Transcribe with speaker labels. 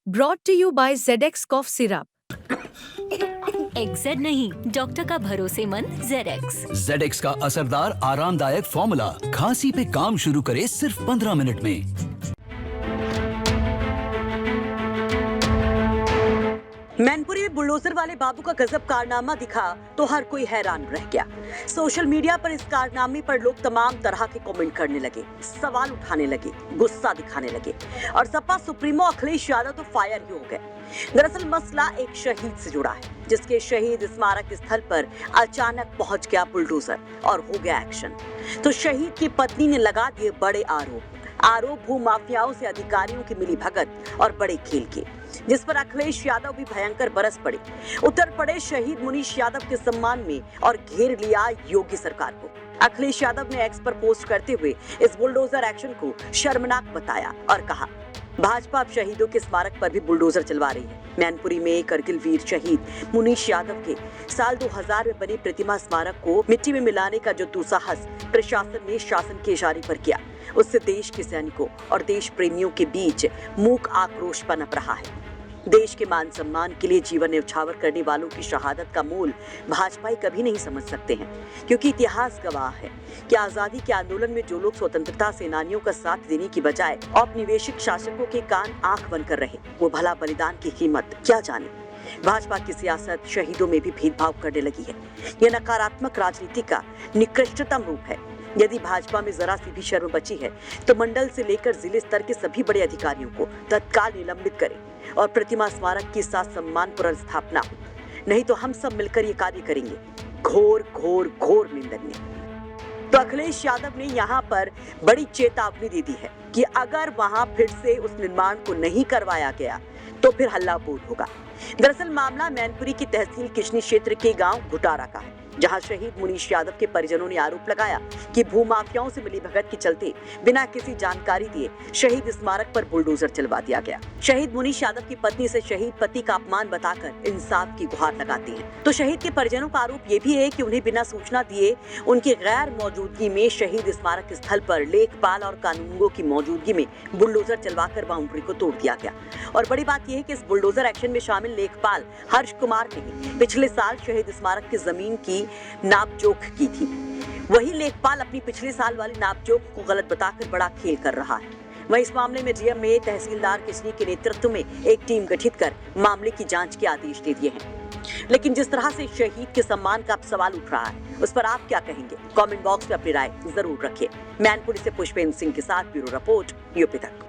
Speaker 1: Brought to you by ZX Cough Syrup.
Speaker 2: XZ नहीं, doctor का भरोसेमंद ZX।
Speaker 3: ZX का असरदार आरामदायक फॉर्मूला खांसी पे काम शुरू करे सिर्फ 15 मिनट में।
Speaker 4: मैनपुरी में बुलडोजर वाले बाबू का गजब कारनामा दिखा तो हर कोई हैरान रह गया। सोशल मीडिया पर इस कारनामे पर लोग तमाम तरह के कमेंट करने लगे, सवाल उठाने लगे, गुस्सा दिखाने लगे और सपा सुप्रीमो अखिलेश यादव तो फायर ही हो गए। दरअसल मसला एक शहीद से जुड़ा है, जिसके शहीद स्मारक स्थल पर अचानक पहुंच गया बुलडोजर और हो गया एक्शन। तो शहीद की पत्नी ने लगा दिए बड़े आरोप भू माफियाओं से अधिकारियों की मिली भगत और बड़े खेल के, जिस पर अखिलेश यादव भी भयंकर बरस पड़े। उतर पड़े शहीद मुनीश यादव के सम्मान में और घेर लिया योगी सरकार को। अखिलेश यादव ने एक्स पर पोस्ट करते हुए इस बुलडोजर एक्शन को शर्मनाक बताया और कहा, भाजपा अब शहीदों के स्मारक पर भी बुलडोजर चलवा रही है। मैनपुरी में करगिल वीर शहीद मुनीश यादव के साल 2000 में बनी प्रतिमा स्मारक को मिट्टी में मिलाने का जो दुस्साहस प्रशासन ने शासन के इशारे पर किया, उससे देश के सैनिकों और देश प्रेमियों के बीच मूक आक्रोश पनप रहा है। देश के मान सम्मान के लिए जीवन न्यौछावर करने वालों की शहादत का मूल भाजपाई कभी नहीं समझ सकते हैं, क्योंकि इतिहास गवाह है कि आजादी के आंदोलन में जो लोग स्वतंत्रता सेनानियों का साथ देने की बजाय औपनिवेशिक शासकों के कान आंख बंद कर रहे, वो भला बलिदान की कीमत क्या जाने। भाजपा की सियासत शहीदों में भी भेदभाव करने लगी है। यह नकारात्मक राजनीति का निकृष्टतम रूप है। यदि भाजपा में जरा सी भी शर्म बची है तो मंडल से लेकर जिले स्तर के सभी बड़े अधिकारियों को तत्काल निलंबित करें और प्रतिमा स्मारक की साथ सम्मान पुनर्स्थापना हो, नहीं तो हम सब मिलकर ये कार्य करेंगे। घोर घोर घोर निंदनीय। तो अखिलेश यादव ने यहाँ पर बड़ी चेतावनी दे दी है कि अगर वहां फिर से उस निर्माण को नहीं करवाया गया तो फिर हल्ला बोल होगा। दरअसल मामला मैनपुरी की तहसील किशनी क्षेत्र के गांव घुटारा का है, जहां शहीद मुनीश यादव के परिजनों ने आरोप लगाया कि भूमाफियाओं से मिली भगत के चलते बिना किसी जानकारी दिए शहीद स्मारक पर बुलडोजर चलवा दिया गया। शहीद मुनीश यादव की पत्नी से शहीद पति का अपमान बताकर इंसाफ की गुहार लगाते हैं। तो शहीद के परिजनों का आरोप ये भी है कि उन्हें बिना सूचना दिए उनकी गैर मौजूदगी में शहीद स्मारक स्थल पर लेखपाल और कानूनगो की मौजूदगी में बुलडोजर चलवाकर बाउंड्री को तोड़ दिया गया। और बड़ी बात यह है कि इस बुलडोजर एक्शन में शामिल लेखपाल हर्ष कुमार ने पिछले साल शहीद स्मारक की जमीन की नापजोख की थी। वही लेखपाल अपनी पिछले साल वाली नापजोख को गलत बताकर बड़ा खेल कर रहा है। वहीं इस मामले में डीएम में तहसीलदार किशनी के नेतृत्व में एक टीम गठित कर मामले की जांच के आदेश दे दिए हैं। लेकिन जिस तरह से शहीद के सम्मान का सवाल उठ रहा है, उस पर आप क्या कहेंगे? कमेंट बॉक्स में अपनी राय जरूर रखिए। मैनपुरी से पुष्पेंद्र सिंह के साथ ब्यूरो रिपोर्ट यूपी तक।